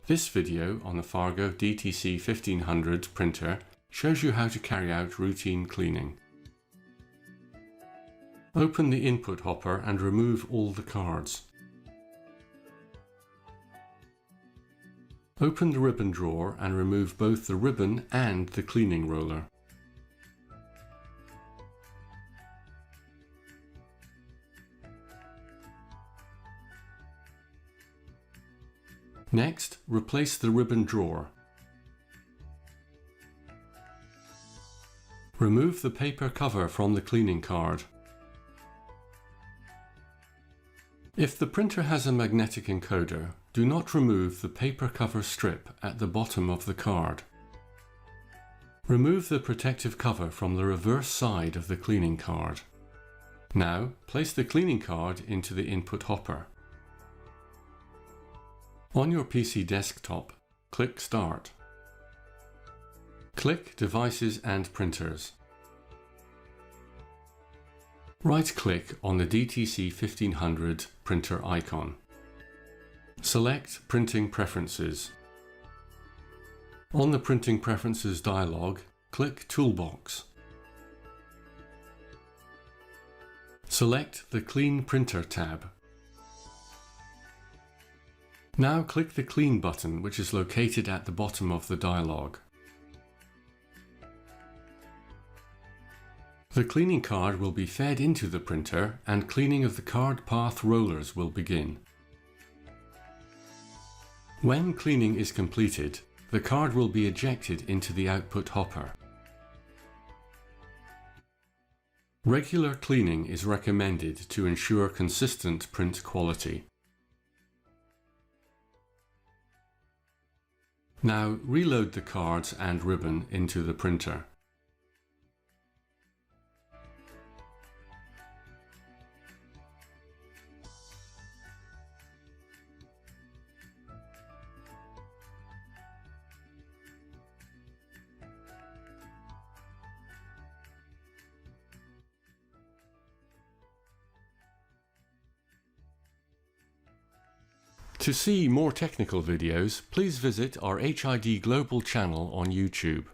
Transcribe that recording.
This video on the FARGO DTC1500 printer shows you how to carry out routine cleaning. Open the input hopper and remove all the cards. Open the ribbon drawer and remove both the ribbon and the cleaning roller. Next, replace the ribbon drawer. Remove the paper cover from the cleaning card. If the printer has a magnetic encoder, do not remove the paper cover strip at the bottom of the card. Remove the protective cover from the reverse side of the cleaning card. Now, place the cleaning card into the input hopper. On your PC desktop, click Start. Click Devices and Printers. Right-click on the DTC1500 printer icon. Select Printing Preferences. On the Printing Preferences dialog, click Toolbox. Select the Clean Printer tab. Now click the Clean button, which is located at the bottom of the dialog. The cleaning card will be fed into the printer and cleaning of the card path rollers will begin. When cleaning is completed, the card will be ejected into the output hopper. Regular cleaning is recommended to ensure consistent print quality. Now reload the cards and ribbon into the printer. To see more technical videos, please visit our HID Global channel on YouTube.